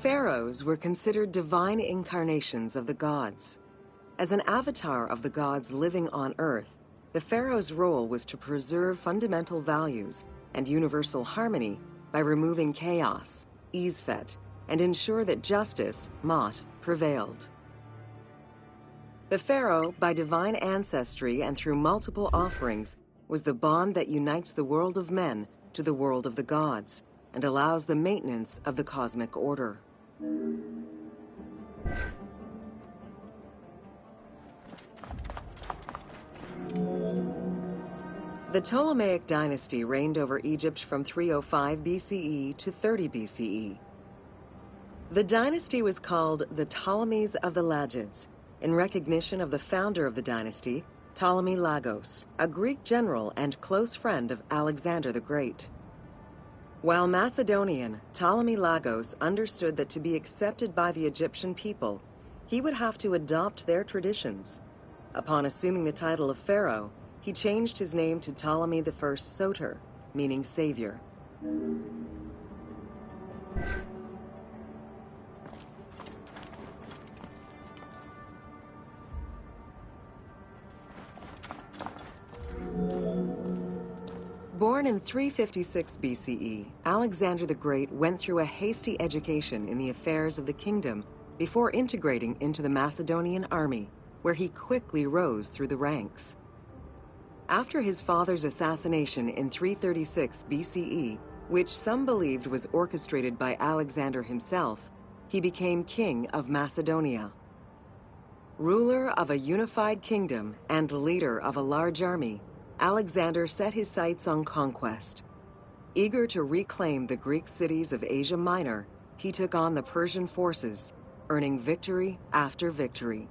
Pharaohs were considered divine incarnations of the gods. As an avatar of the gods living on Earth, the pharaoh's role was to preserve fundamental values and universal harmony by removing chaos, Izfet, and ensure that justice, Mot, prevailed. The pharaoh, by divine ancestry and through multiple offerings, was the bond that unites the world of men to the world of the gods and allows the maintenance of the cosmic order. The Ptolemaic dynasty reigned over Egypt from 305 BCE to 30 BCE. The dynasty was called the Ptolemies of the Lagids, in recognition of the founder of the dynasty, Ptolemy Lagos, a Greek general and close friend of Alexander the Great. While Macedonian, Ptolemy Lagos understood that to be accepted by the Egyptian people, he would have to adopt their traditions. Upon assuming the title of pharaoh, he changed his name to Ptolemy I Soter, meaning savior. Born in 356 BCE, Alexander the Great went through a hasty education in the affairs of the kingdom before integrating into the Macedonian army, where he quickly rose through the ranks. After his father's assassination in 336 BCE, which some believed was orchestrated by Alexander himself, he became king of Macedonia. Ruler of a unified kingdom and leader of a large army, Alexander set his sights on conquest. Eager to reclaim the Greek cities of Asia Minor, he took on the Persian forces, earning victory after victory.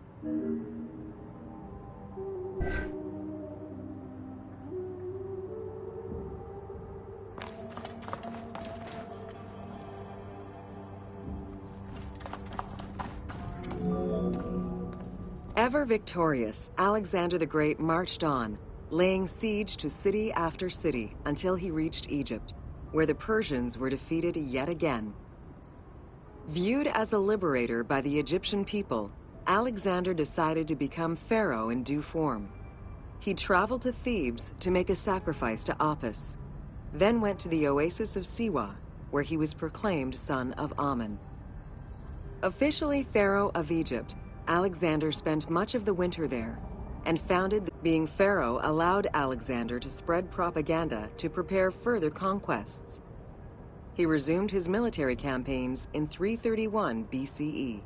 Ever victorious, Alexander the Great marched on, laying siege to city after city until he reached Egypt, where the Persians were defeated yet again. Viewed as a liberator by the Egyptian people, Alexander decided to become pharaoh in due form. He traveled to Thebes to make a sacrifice to Apis, then went to the oasis of Siwa, where he was proclaimed son of Amun. Officially pharaoh of Egypt, Alexander spent much of the winter there, and founded that being pharaoh allowed Alexander to spread propaganda to prepare further conquests. He resumed his military campaigns in 331 BCE.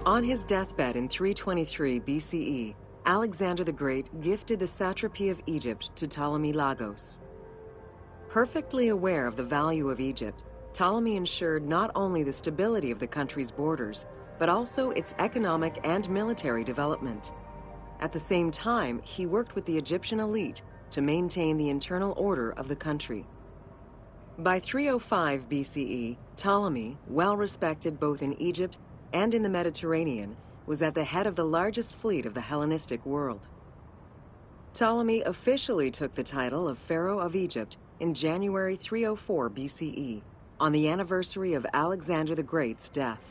On his deathbed in 323 BCE, Alexander the Great gifted the satrapy of Egypt to Ptolemy Lagos. Perfectly aware of the value of Egypt, Ptolemy ensured not only the stability of the country's borders, but also its economic and military development. At the same time, he worked with the Egyptian elite to maintain the internal order of the country. By 305 BCE, Ptolemy, well respected both in Egypt and in the Mediterranean, was at the head of the largest fleet of the Hellenistic world. Ptolemy officially took the title of Pharaoh of Egypt in January 304 BCE, on the anniversary of Alexander the Great's death.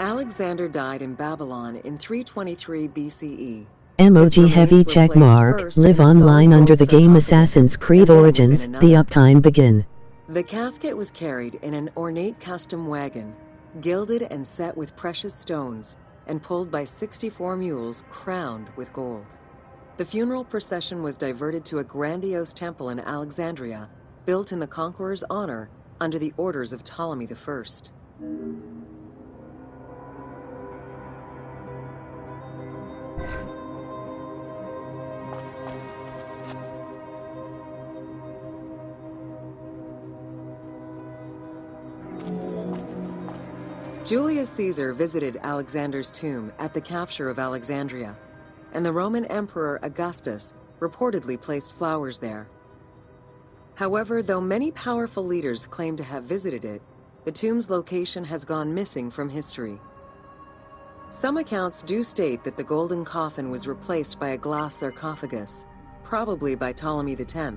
Alexander died in Babylon in 323 BCE. Emoji heavy check mark. Live online under the game Assassin's Creed Origins. The uptime begin. The casket was carried in an ornate custom wagon, gilded and set with precious stones, and pulled by 64 mules crowned with gold. The funeral procession was diverted to a grandiose temple in Alexandria, built in the conqueror's honor under the orders of Ptolemy I. Julius Caesar visited Alexander's tomb at the capture of Alexandria, and the Roman Emperor Augustus reportedly placed flowers there. However, though many powerful leaders claim to have visited it, the tomb's location has gone missing from history. Some accounts do state that the golden coffin was replaced by a glass sarcophagus, probably by Ptolemy X.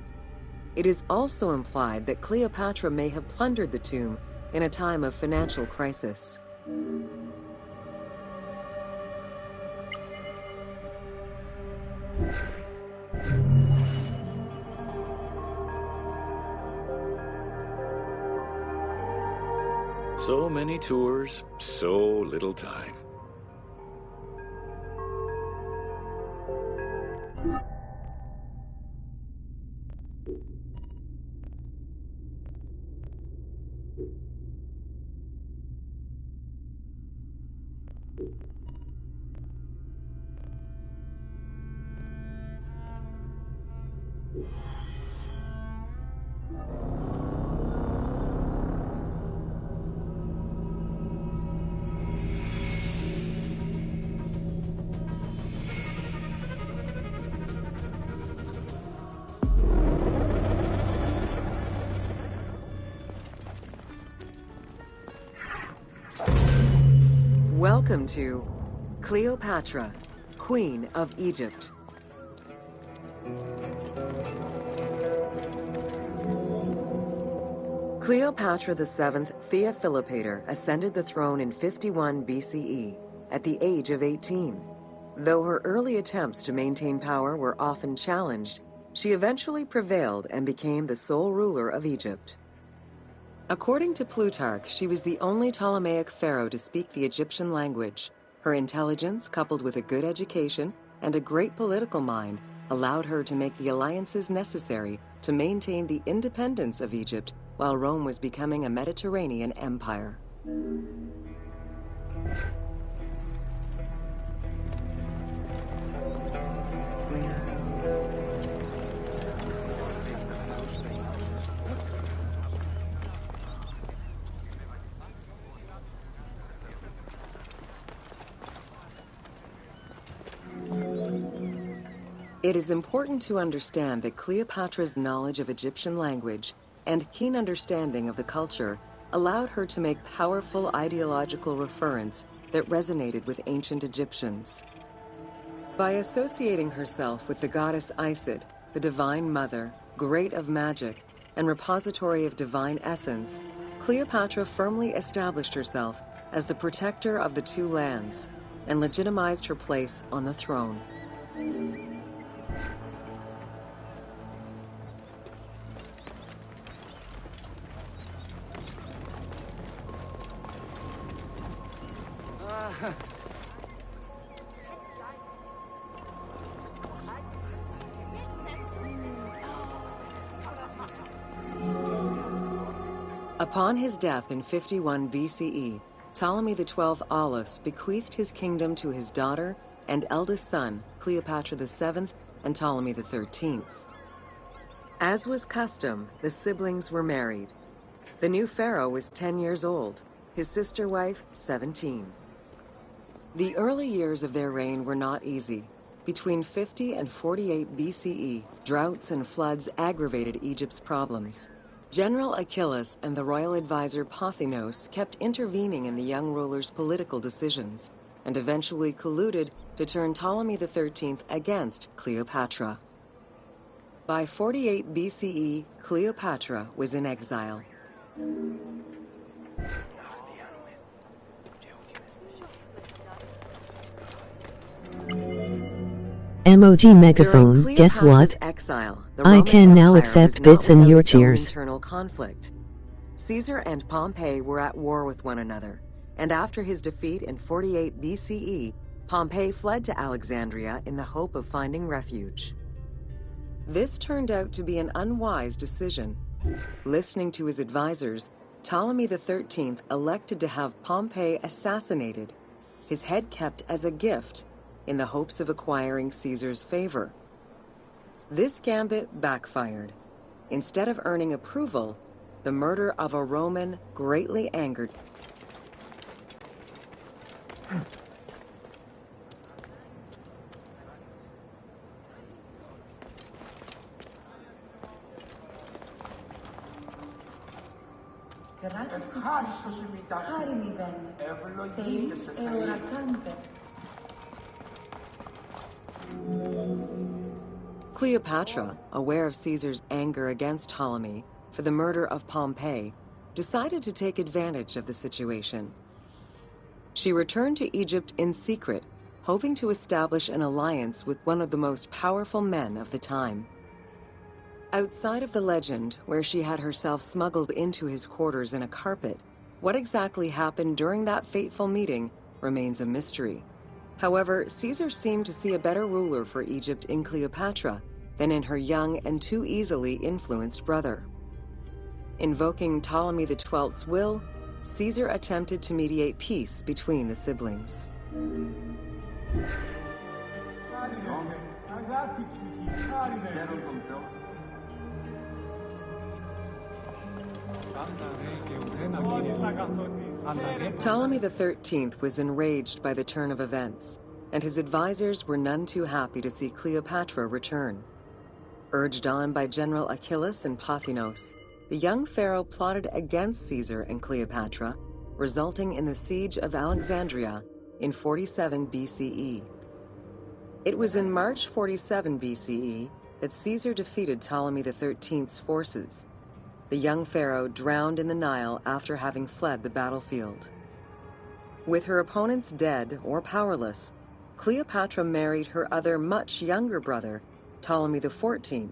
It is also implied that Cleopatra may have plundered the tomb in a time of financial crisis. So many tours, so little time. Welcome to Cleopatra, Queen of Egypt. Cleopatra VII Theophilopator ascended the throne in 51 BCE at the age of 18. Though her early attempts to maintain power were often challenged, she eventually prevailed and became the sole ruler of Egypt. According to Plutarch, she was the only Ptolemaic pharaoh to speak the Egyptian language. Her intelligence, coupled with a good education and a great political mind, allowed her to make the alliances necessary to maintain the independence of Egypt while Rome was becoming a Mediterranean empire. It is important to understand that Cleopatra's knowledge of Egyptian language and keen understanding of the culture allowed her to make powerful ideological reference that resonated with ancient Egyptians. By associating herself with the goddess Isis, the divine mother, great of magic, and repository of divine essence, Cleopatra firmly established herself as the protector of the two lands and legitimized her place on the throne. Upon his death in 51 BCE, Ptolemy XII Aulus bequeathed his kingdom to his daughter and eldest son, Cleopatra VII and Ptolemy XIII. As was custom, the siblings were married. The new pharaoh was 10 years old, his sister wife 17. The early years of their reign were not easy. Between 50 and 48 BCE, droughts and floods aggravated Egypt's problems. General Achilles and the royal advisor Pothinos kept intervening in the young ruler's political decisions, and eventually colluded to turn Ptolemy XIII against Cleopatra. By 48 BCE, Cleopatra was in exile. Emoji megaphone, guess what? Exile, I can now accept bits and your cheers. Internal conflict. Caesar and Pompey were at war with one another, and after his defeat in 48 BCE, Pompey fled to Alexandria in the hope of finding refuge. This turned out to be an unwise decision. Listening to his advisors, Ptolemy XIII elected to have Pompey assassinated, his head kept as a gift, in the hopes of acquiring Caesar's favor. This gambit backfired. Instead of earning approval, the murder of a Roman greatly angered. Ευχάριστος η μητά σου. Ευλογείται Θεή. Cleopatra, aware of Caesar's anger against Ptolemy for the murder of Pompey, decided to take advantage of the situation. She returned to Egypt in secret, hoping to establish an alliance with one of the most powerful men of the time. Outside of the legend, where she had herself smuggled into his quarters in a carpet, what exactly happened during that fateful meeting remains a mystery. However, Caesar seemed to see a better ruler for Egypt in Cleopatra than in her young and too easily influenced brother. Invoking Ptolemy XII's will, Caesar attempted to mediate peace between the siblings. Ptolemy XIII was enraged by the turn of events, and his advisors were none too happy to see Cleopatra return. Urged on by General Achillas and Pothinos, the young pharaoh plotted against Caesar and Cleopatra, resulting in the siege of Alexandria in 47 BCE. It was in March 47 BCE that Caesar defeated Ptolemy XIII's forces. The young pharaoh drowned in the Nile after having fled the battlefield. With her opponents dead or powerless, Cleopatra married her other much younger brother, Ptolemy XIV,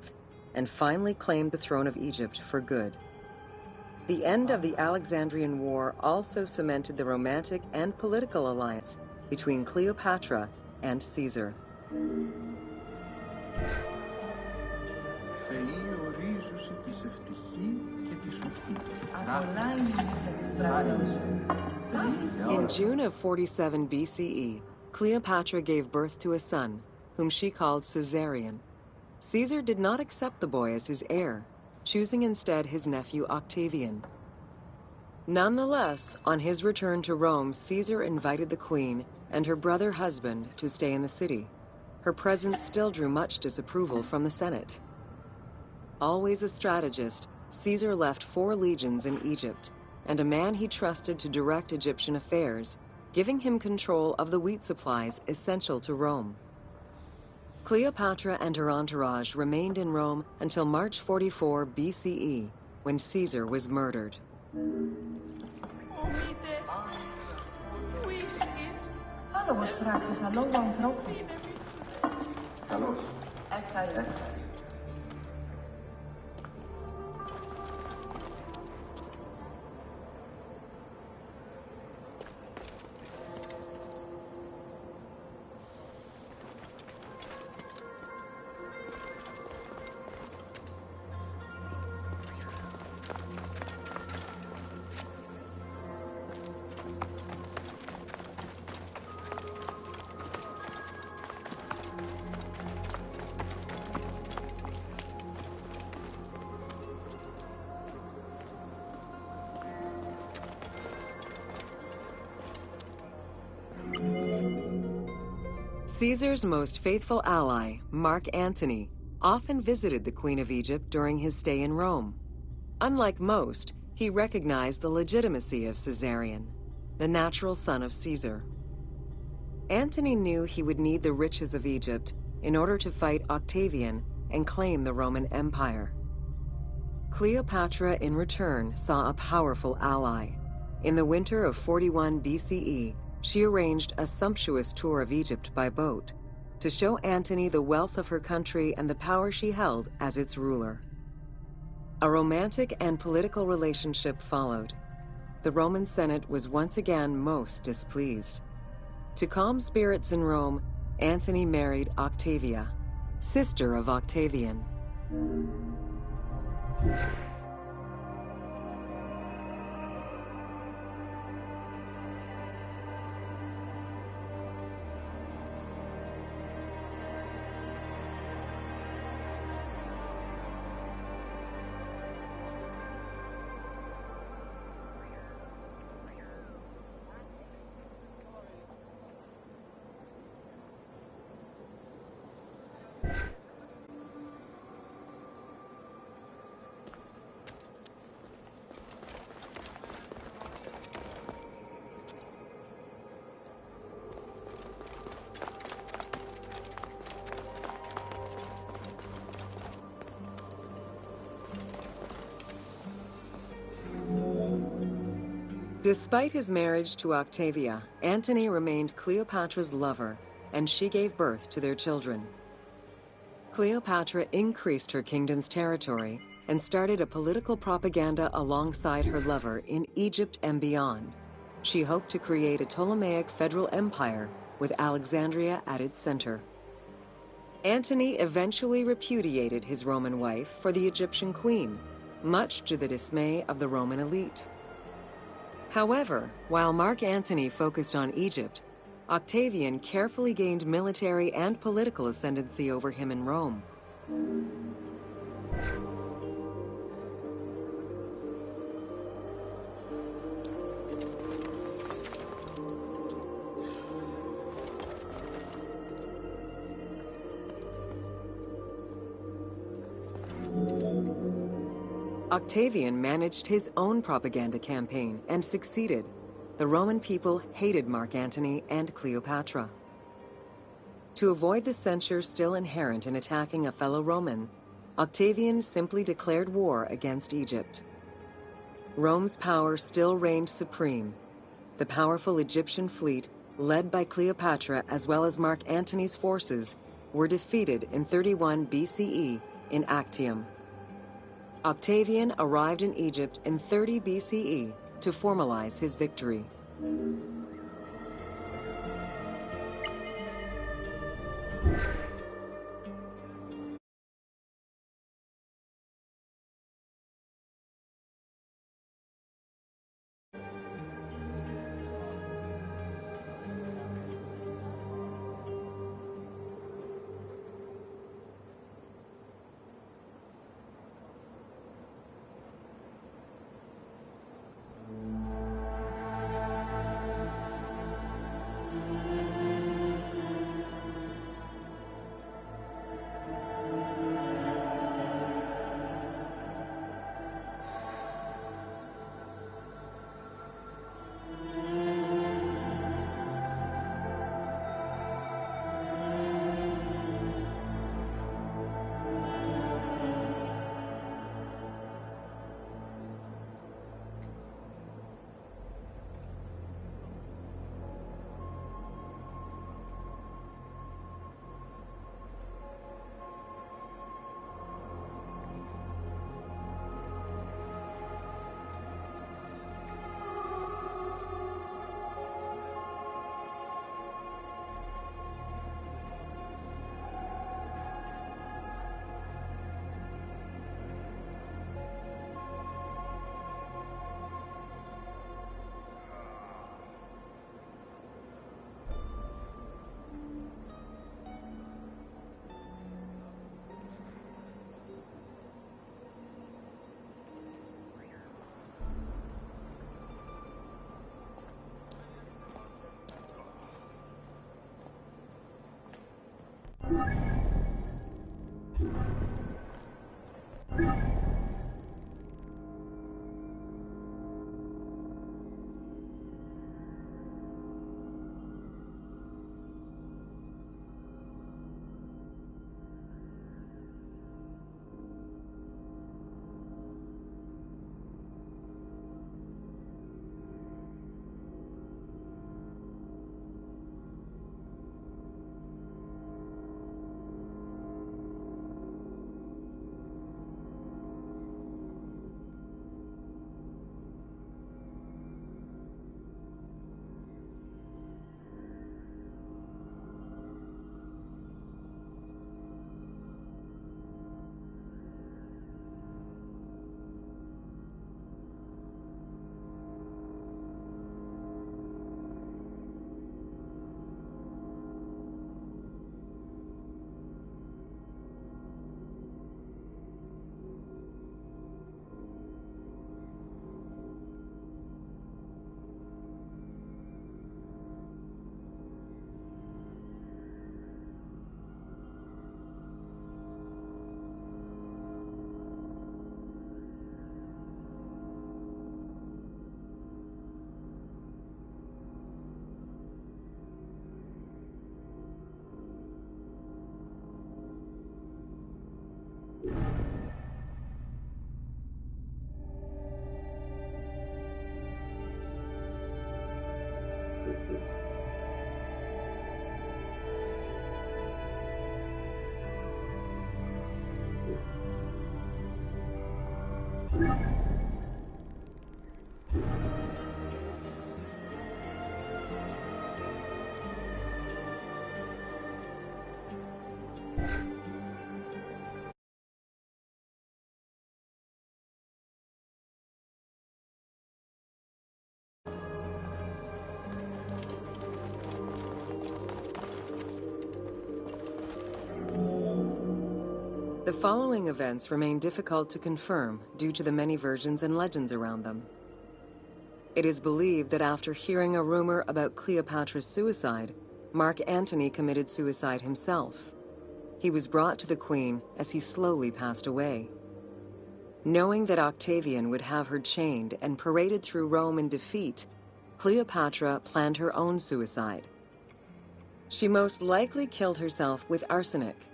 and finally claimed the throne of Egypt for good. The end of the Alexandrian War also cemented the romantic and political alliance between Cleopatra and Caesar. In June of 47 BCE, Cleopatra gave birth to a son, whom she called Caesarion. Caesar did not accept the boy as his heir, choosing instead his nephew Octavian. Nonetheless, on his return to Rome, Caesar invited the queen and her brother husband to stay in the city. Her presence still drew much disapproval from the Senate. Always a strategist, Caesar left 4 legions in Egypt, and a man he trusted to direct Egyptian affairs, giving him control of the wheat supplies essential to Rome. Cleopatra and her entourage remained in Rome until March 44 BCE, when Caesar was murdered. Caesar's most faithful ally, Mark Antony, often visited the Queen of Egypt during his stay in Rome. Unlike most, he recognized the legitimacy of Caesarion, the natural son of Caesar. Antony knew he would need the riches of Egypt in order to fight Octavian and claim the Roman Empire. Cleopatra, in return, saw a powerful ally. In the winter of 41 BCE, she arranged a sumptuous tour of Egypt by boat to show Antony the wealth of her country and the power she held as its ruler. A romantic and political relationship followed. The Roman Senate was once again most displeased. To calm spirits in Rome, Antony married Octavia, sister of Octavian. Despite his marriage to Octavia, Antony remained Cleopatra's lover, and she gave birth to their children. Cleopatra increased her kingdom's territory and started a political propaganda alongside her lover in Egypt and beyond. She hoped to create a Ptolemaic federal empire with Alexandria at its center. Antony eventually repudiated his Roman wife for the Egyptian queen, much to the dismay of the Roman elite. However, while Mark Antony focused on Egypt, Octavian carefully gained military and political ascendancy over him in Rome. Octavian managed his own propaganda campaign and succeeded. The Roman people hated Mark Antony and Cleopatra. To avoid the censure still inherent in attacking a fellow Roman, Octavian simply declared war against Egypt. Rome's power still reigned supreme. The powerful Egyptian fleet, led by Cleopatra as well as Mark Antony's forces, were defeated in 31 BCE in Actium. Octavian arrived in Egypt in 30 BCE to formalize his victory. The following events remain difficult to confirm due to the many versions and legends around them. It is believed that after hearing a rumor about Cleopatra's suicide, Mark Antony committed suicide himself. He was brought to the Queen as he slowly passed away. Knowing that Octavian would have her chained and paraded through Rome in defeat, Cleopatra planned her own suicide. She most likely killed herself with arsenic,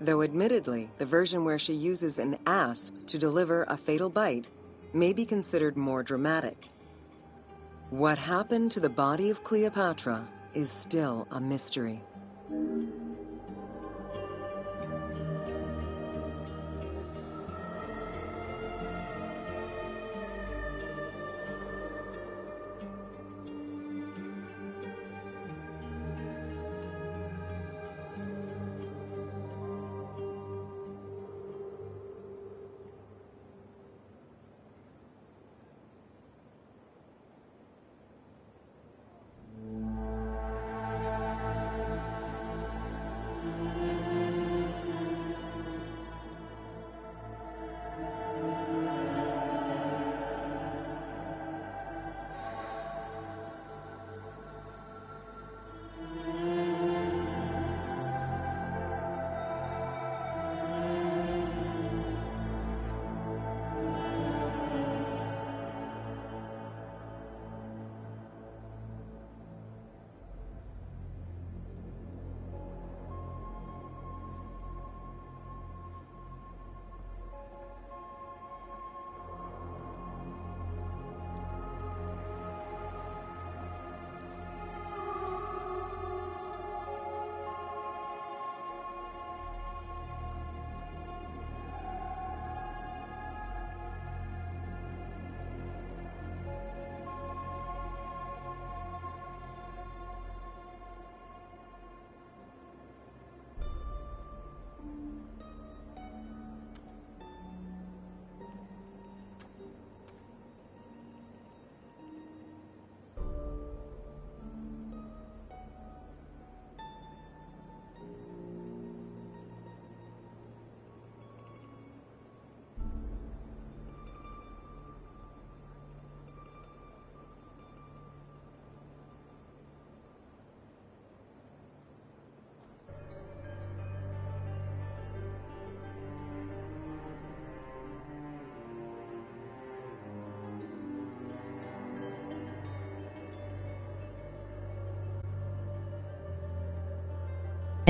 though admittedly, the version where she uses an asp to deliver a fatal bite may be considered more dramatic. What happened to the body of Cleopatra is still a mystery.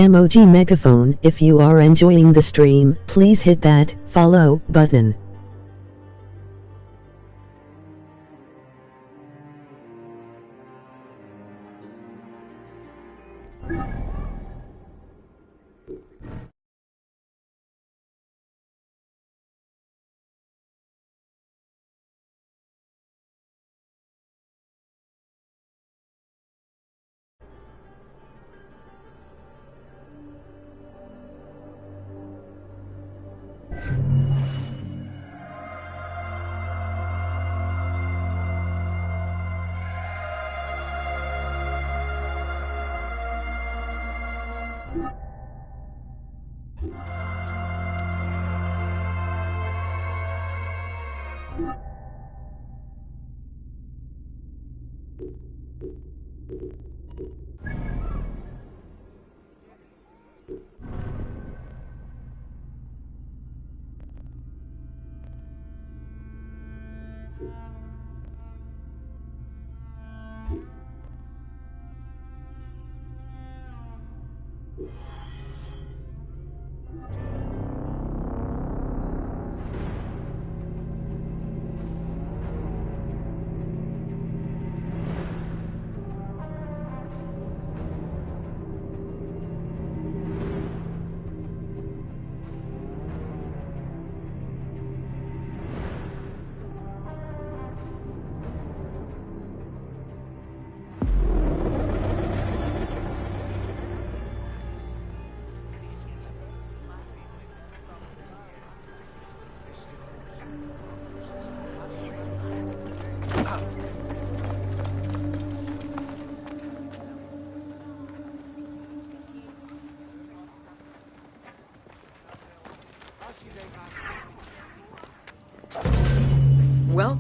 Emoji Megaphone, if you are enjoying the stream, please hit that follow button.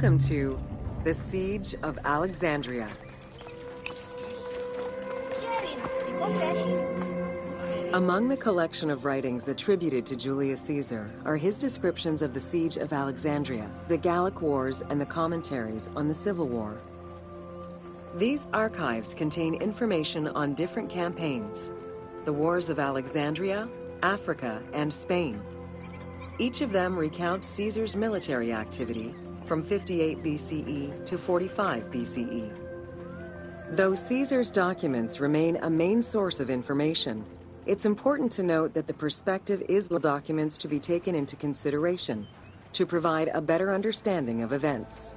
Welcome to the Siege of Alexandria. Among the collection of writings attributed to Julius Caesar are his descriptions of the Siege of Alexandria, the Gallic Wars, and the commentaries on the Civil War. These archives contain information on different campaigns, the wars of Alexandria, Africa, and Spain. Each of them recounts Caesar's military activity from 58 BCE to 45 BCE. Though Caesar's documents remain a main source of information, it's important to note that the perspective is the documents to be taken into consideration to provide a better understanding of events.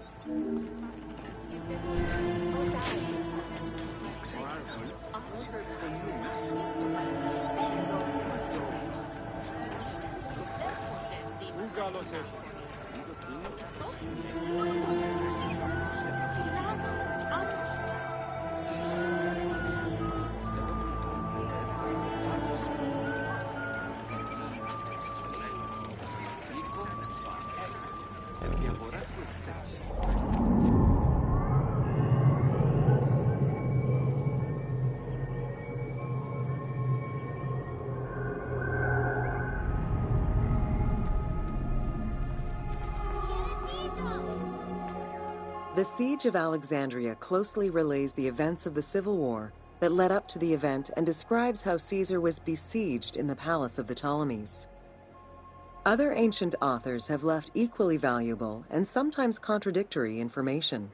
The Siege of Alexandria closely relays the events of the Civil War that led up to the event and describes how Caesar was besieged in the palace of the Ptolemies. Other ancient authors have left equally valuable and sometimes contradictory information.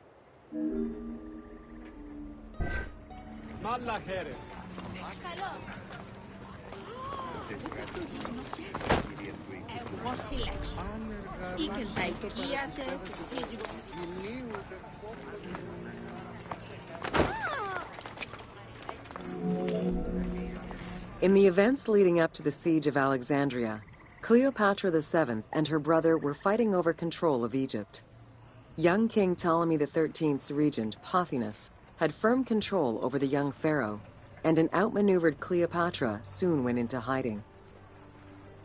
In the events leading up to the Siege of Alexandria, Cleopatra VII and her brother were fighting over control of Egypt. Young King Ptolemy XIII's regent, Pothinus, had firm control over the young pharaoh, and an outmaneuvered Cleopatra soon went into hiding.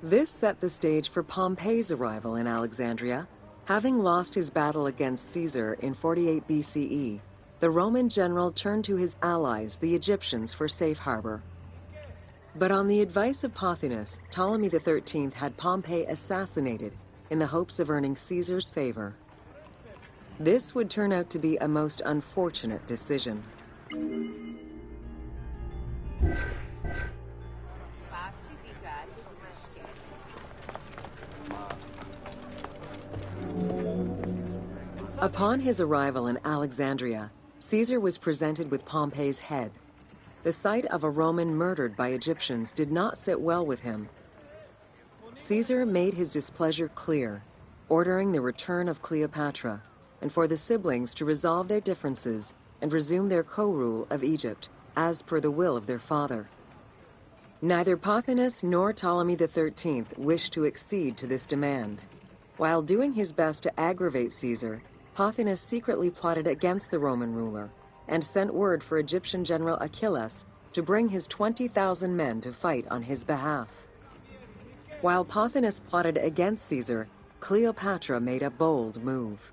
This set the stage for Pompey's arrival in Alexandria. Having lost his battle against Caesar in 48 BCE, the Roman general turned to his allies, the Egyptians, for safe harbor. But on the advice of Pothinus, Ptolemy XIII had Pompey assassinated in the hopes of earning Caesar's favor. This would turn out to be a most unfortunate decision. Upon his arrival in Alexandria, Caesar was presented with Pompey's head. The sight of a Roman murdered by Egyptians did not sit well with him. Caesar made his displeasure clear, ordering the return of Cleopatra, and for the siblings to resolve their differences and resume their co-rule of Egypt, as per the will of their father. Neither Pothinus nor Ptolemy XIII wished to accede to this demand. While doing his best to aggravate Caesar, Pothinus secretly plotted against the Roman ruler and sent word for Egyptian general Achilles to bring his 20,000 men to fight on his behalf. While Pothinus plotted against Caesar, Cleopatra made a bold move.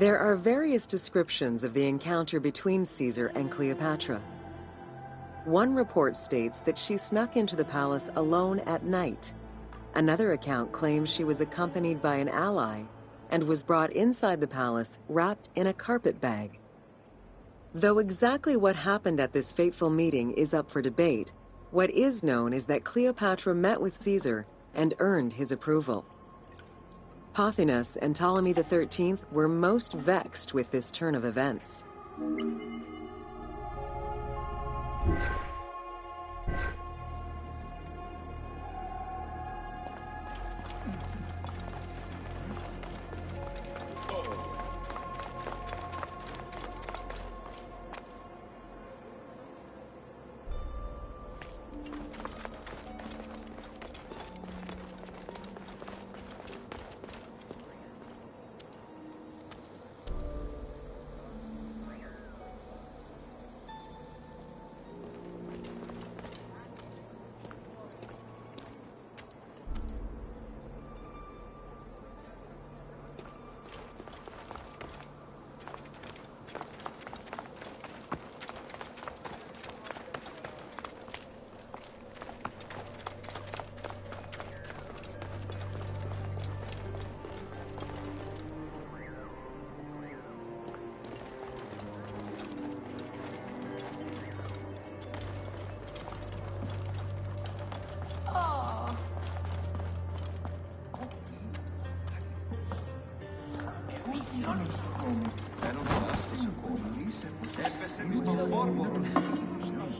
There are various descriptions of the encounter between Caesar and Cleopatra. One report states that she snuck into the palace alone at night. Another account claims she was accompanied by an ally and was brought inside the palace wrapped in a carpet bag. Though exactly what happened at this fateful meeting is up for debate, what is known is that Cleopatra met with Caesar and earned his approval. Pothinus and Ptolemy XIII were most vexed with this turn of events.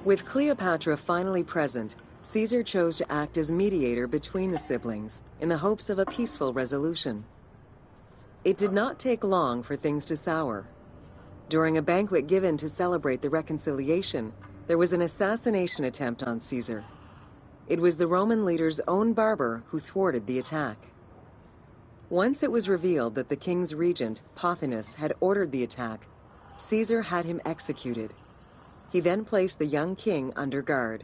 With Cleopatra finally present, Caesar chose to act as mediator between the siblings in the hopes of a peaceful resolution. It did not take long for things to sour. During a banquet given to celebrate the reconciliation, there was an assassination attempt on Caesar. It was the Roman leader's own barber who thwarted the attack. Once it was revealed that the king's regent, Pothinus, had ordered the attack, Caesar had him executed. He then placed the young king under guard.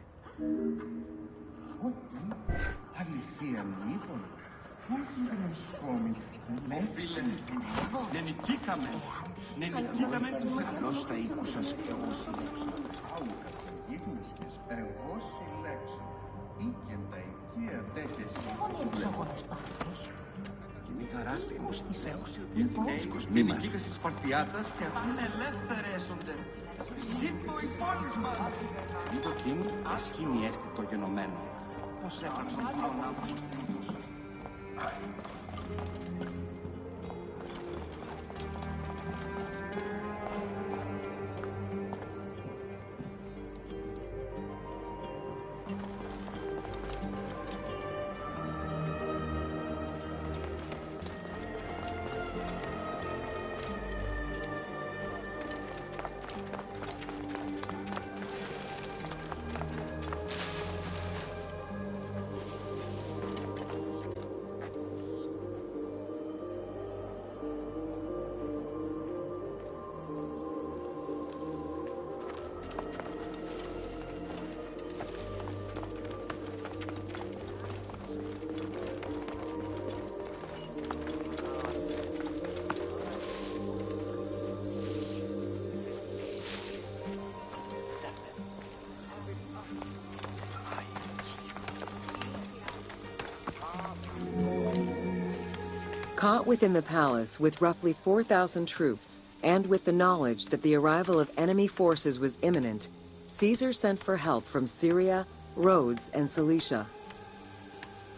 Ζήτω οι πόλεις μας! Μην το κίνου, ασχήνει έστει το γενομένο. Πώς έκανε τον χρόνο μας. Caught within the palace with roughly 4,000 troops, and with the knowledge that the arrival of enemy forces was imminent, Caesar sent for help from Syria, Rhodes, and Cilicia.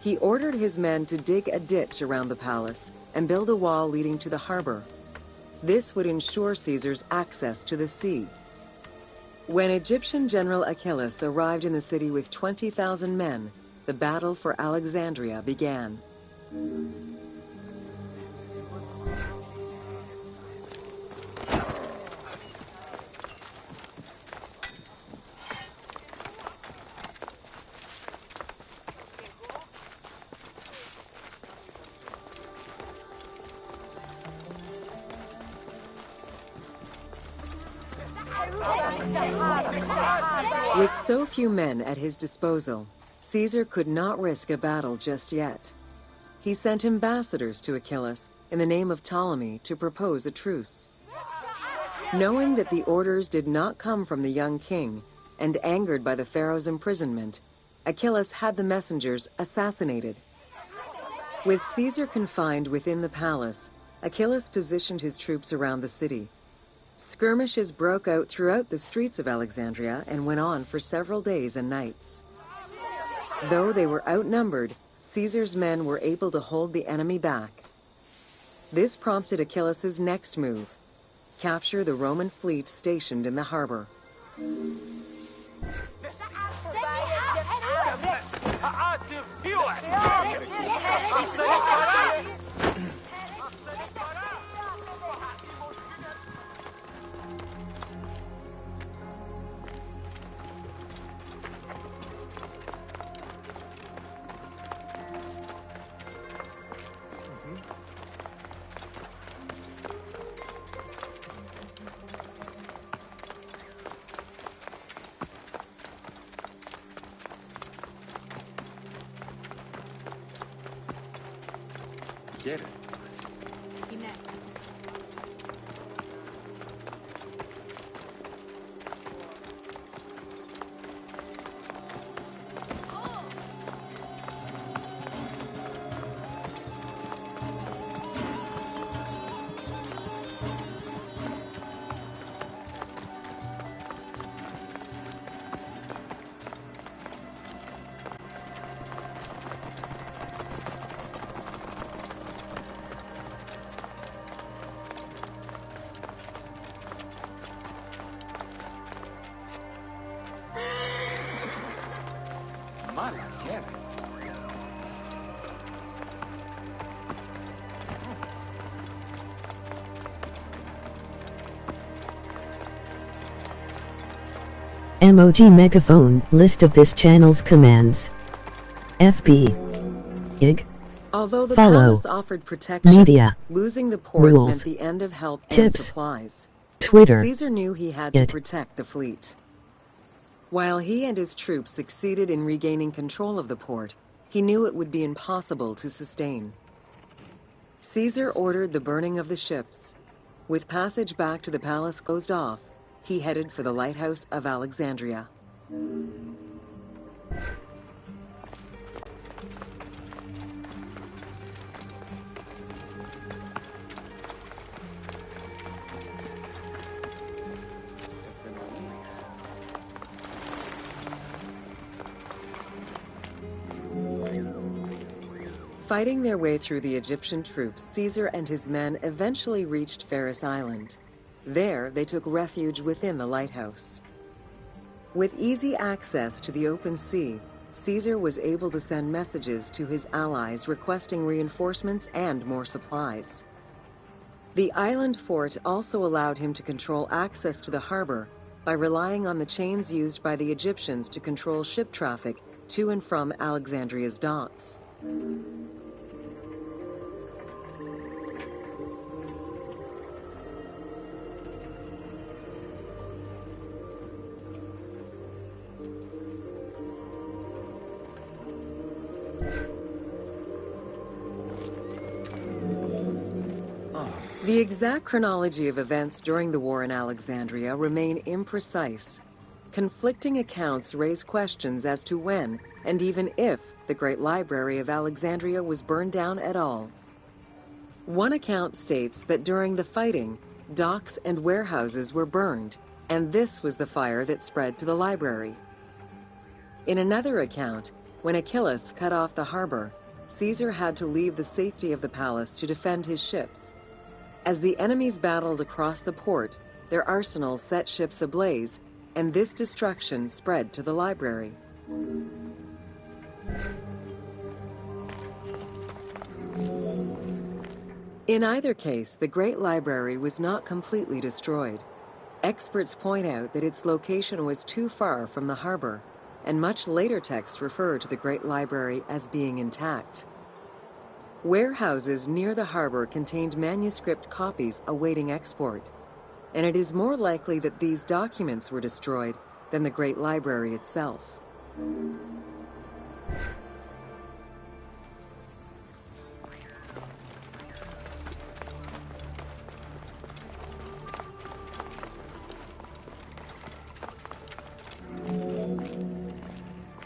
He ordered his men to dig a ditch around the palace and build a wall leading to the harbor. This would ensure Caesar's access to the sea. When Egyptian General Achilles arrived in the city with 20,000 men, the battle for Alexandria began. With so few men at his disposal, Caesar could not risk a battle just yet. He sent ambassadors to Achilles, in the name of Ptolemy to propose a truce. Knowing that the orders did not come from the young king, and angered by the pharaoh's imprisonment, Achillas had the messengers assassinated. With Caesar confined within the palace, Achillas positioned his troops around the city. Skirmishes broke out throughout the streets of Alexandria and went on for several days and nights. Though they were outnumbered, Caesar's men were able to hold the enemy back. This prompted Achillas's next move: capture the Roman fleet stationed in the harbor. Get it. MOG Megaphone, list of this channel's commands. FB. IG. Although the Follow. palace offered protection, Media. losing the port Rules. meant the end of help and Tips. supplies. Twitter. Caesar knew he had to It. protect the fleet. While he and his troops succeeded in regaining control of the port, he knew it would be impossible to sustain. Caesar ordered the burning of the ships. With passage back to the palace closed off, he headed for the lighthouse of Alexandria. Fighting their way through the Egyptian troops, Caesar and his men eventually reached Pharos Island. There, they took refuge within the lighthouse. With easy access to the open sea, Caesar was able to send messages to his allies requesting reinforcements and more supplies. The island fort also allowed him to control access to the harbor by relying on the chains used by the Egyptians to control ship traffic to and from Alexandria's docks. The exact chronology of events during the war in Alexandria remain imprecise. Conflicting accounts raise questions as to when, and even if, the Great Library of Alexandria was burned down at all. One account states that during the fighting, docks and warehouses were burned, and this was the fire that spread to the library. In another account, when Achillas cut off the harbor, Caesar had to leave the safety of the palace to defend his ships. As the enemies battled across the port, their arsenals set ships ablaze, and this destruction spread to the library. In either case, the Great Library was not completely destroyed. Experts point out that its location was too far from the harbor, and much later texts refer to the Great Library as being intact. Warehouses near the harbor contained manuscript copies awaiting export, and it is more likely that these documents were destroyed than the Great Library itself.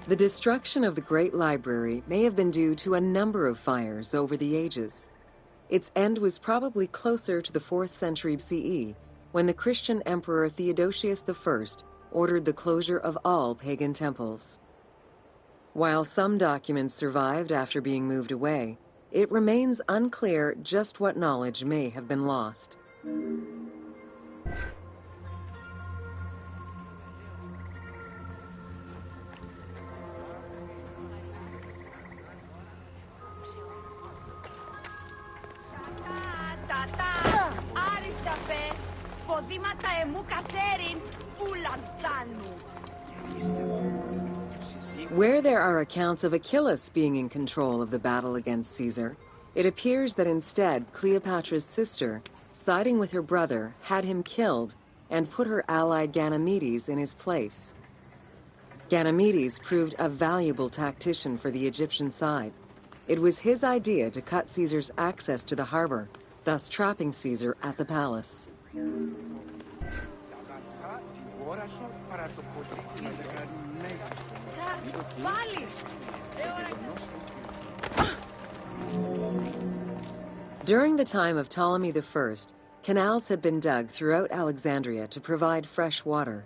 The destruction of the Great Library may have been due to a number of fires over the ages. Its end was probably closer to the 4th century CE, when the Christian Emperor Theodosius I ordered the closure of all pagan temples. While some documents survived after being moved away, it remains unclear just what knowledge may have been lost. Where there are accounts of Achilles being in control of the battle against Caesar, it appears that instead Cleopatra's sister, siding with her brother, had him killed and put her ally Ganymedes in his place. Ganymedes proved a valuable tactician for the Egyptian side. It was his idea to cut Caesar's access to the harbor, thus trapping Caesar at the palace. During the time of Ptolemy I, canals had been dug throughout Alexandria to provide fresh water.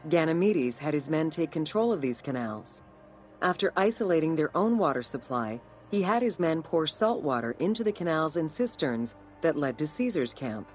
Ganymedes had his men take control of these canals. After isolating their own water supply, he had his men pour salt water into the canals and cisterns that led to Caesar's camp.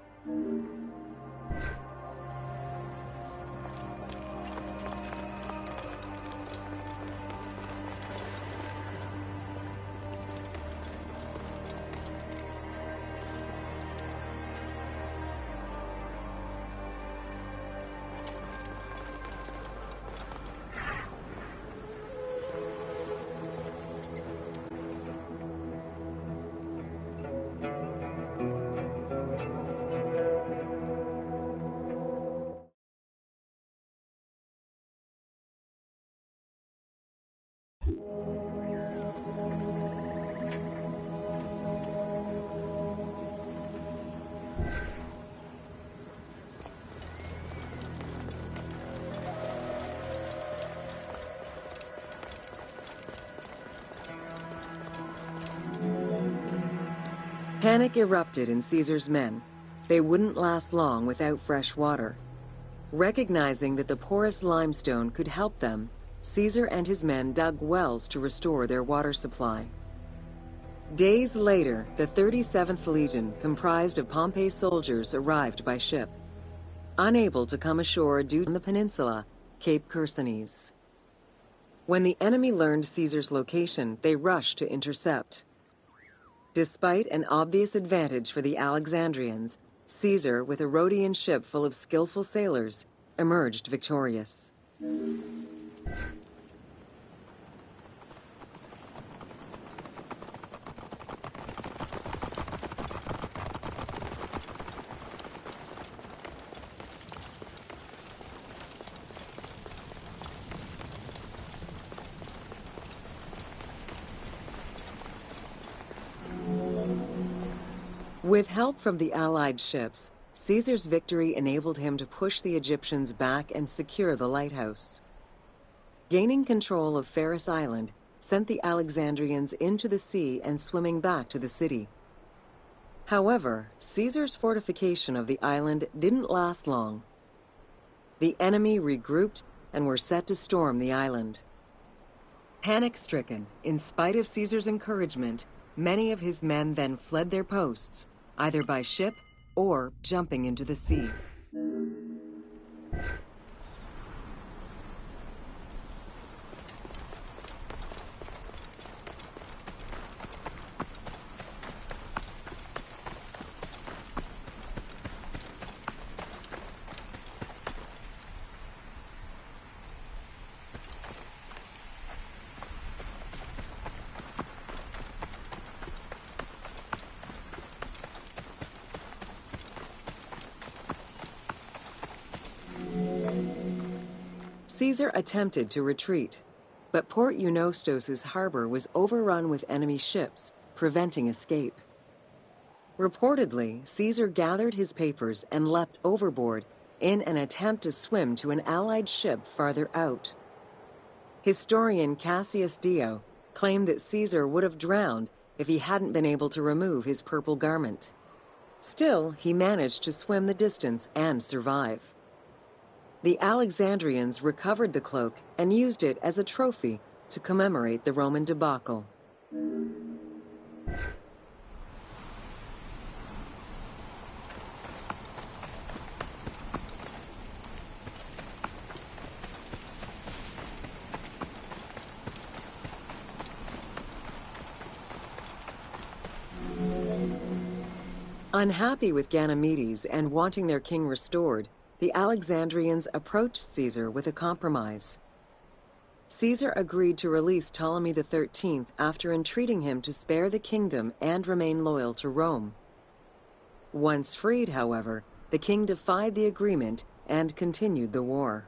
Panic erupted in Caesar's men. They wouldn't last long without fresh water. Recognizing that the porous limestone could help them, Caesar and his men dug wells to restore their water supply. Days later, the 37th Legion, comprised of Pompey's soldiers, arrived by ship, unable to come ashore due to the peninsula, Cape Chersonese. When the enemy learned Caesar's location, they rushed to intercept. Despite an obvious advantage for the Alexandrians, Caesar, with a Rhodian ship full of skillful sailors, emerged victorious. With help from the Allied ships, Caesar's victory enabled him to push the Egyptians back and secure the lighthouse. Gaining control of Pharos Island sent the Alexandrians into the sea and swimming back to the city. However, Caesar's fortification of the island didn't last long. The enemy regrouped and were set to storm the island. Panic-stricken, in spite of Caesar's encouragement, many of his men then fled their posts, either by ship or jumping into the sea. Caesar attempted to retreat, but Port Eunostos' harbor was overrun with enemy ships, preventing escape. Reportedly, Caesar gathered his papers and leapt overboard in an attempt to swim to an Allied ship farther out. Historian Cassius Dio claimed that Caesar would have drowned if he hadn't been able to remove his purple garment. Still, he managed to swim the distance and survive. The Alexandrians recovered the cloak and used it as a trophy to commemorate the Roman debacle. Unhappy with Ganymedes and wanting their king restored, the Alexandrians approached Caesar with a compromise. Caesar agreed to release Ptolemy XIII after entreating him to spare the kingdom and remain loyal to Rome. Once freed, however, the king defied the agreement and continued the war.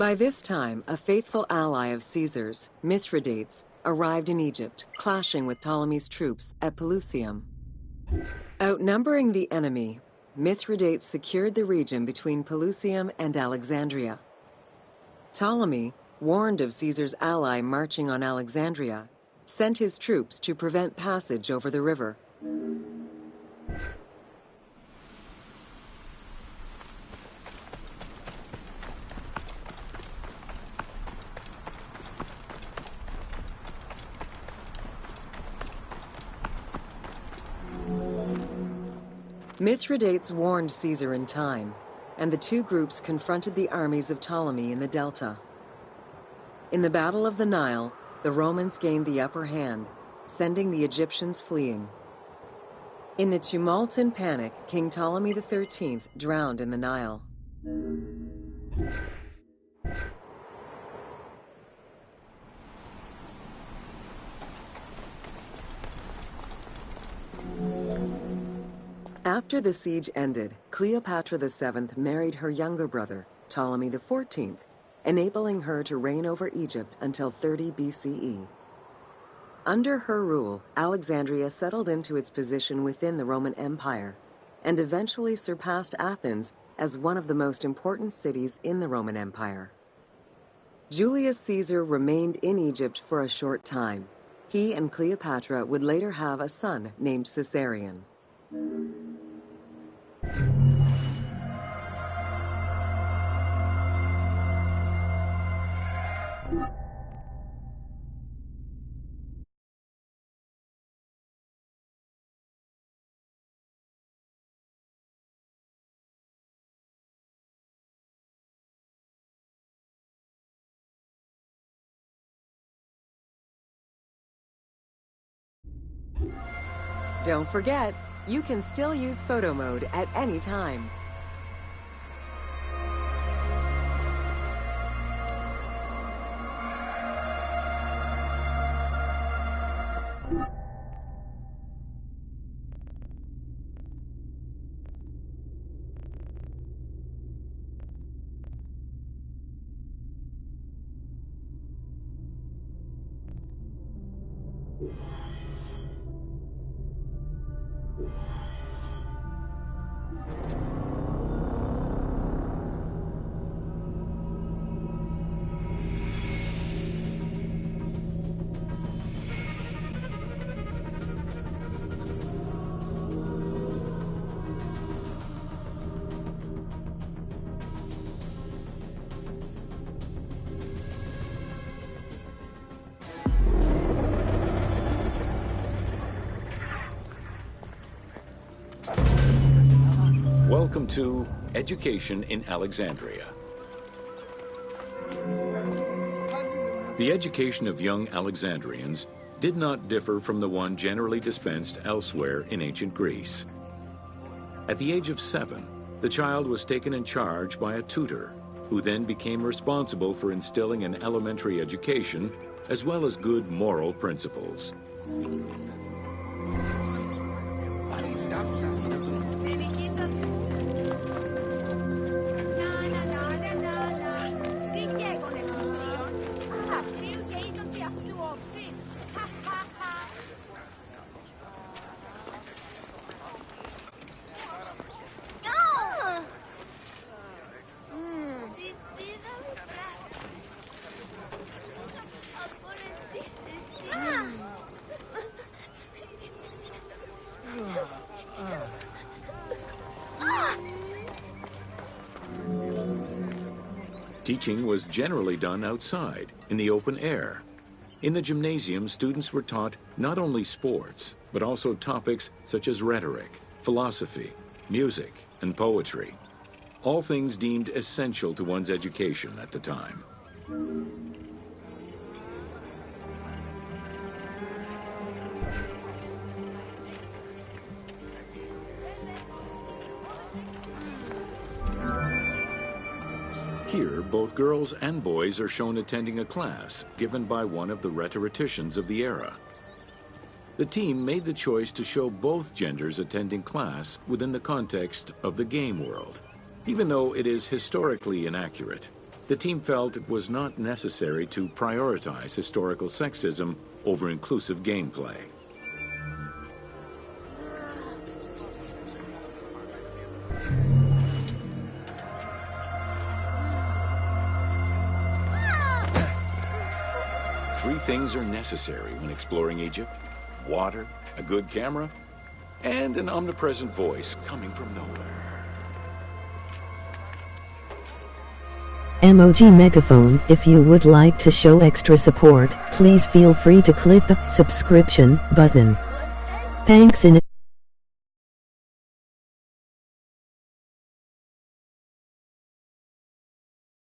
By this time, a faithful ally of Caesar's, Mithridates, arrived in Egypt, clashing with Ptolemy's troops at Pelusium. Outnumbering the enemy, Mithridates secured the region between Pelusium and Alexandria. Ptolemy, warned of Caesar's ally marching on Alexandria, sent his troops to prevent passage over the river. Mithridates warned Caesar in time, and the two groups confronted the armies of Ptolemy in the Delta. In the Battle of the Nile, the Romans gained the upper hand, sending the Egyptians fleeing. In the tumult and panic, King Ptolemy XIII drowned in the Nile. After the siege ended, Cleopatra VII married her younger brother, Ptolemy XIV, enabling her to reign over Egypt until 30 BCE. Under her rule, Alexandria settled into its position within the Roman Empire and eventually surpassed Athens as one of the most important cities in the Roman Empire. Julius Caesar remained in Egypt for a short time. He and Cleopatra would later have a son named Caesarion. Don't forget, you can still use photo mode at any time. Welcome to Education in Alexandria. The education of young Alexandrians did not differ from the one generally dispensed elsewhere in ancient Greece. At the age of 7, the child was taken in charge by a tutor, who then became responsible for instilling an elementary education as well as good moral principles. Teaching was generally done outside, in the open air. In the gymnasium, students were taught not only sports, but also topics such as rhetoric, philosophy, music, and poetry. All things deemed essential to one's education at the time. Here, both girls and boys are shown attending a class given by one of the rhetoricians of the era. The team made the choice to show both genders attending class within the context of the game world. Even though it is historically inaccurate, the team felt it was not necessary to prioritize historical sexism over inclusive gameplay. Three things are necessary when exploring Egypt: water, a good camera, and an omnipresent voice coming from nowhere. Emoji Megaphone. If you would like to show extra support, please feel free to click the subscription button. Thanks in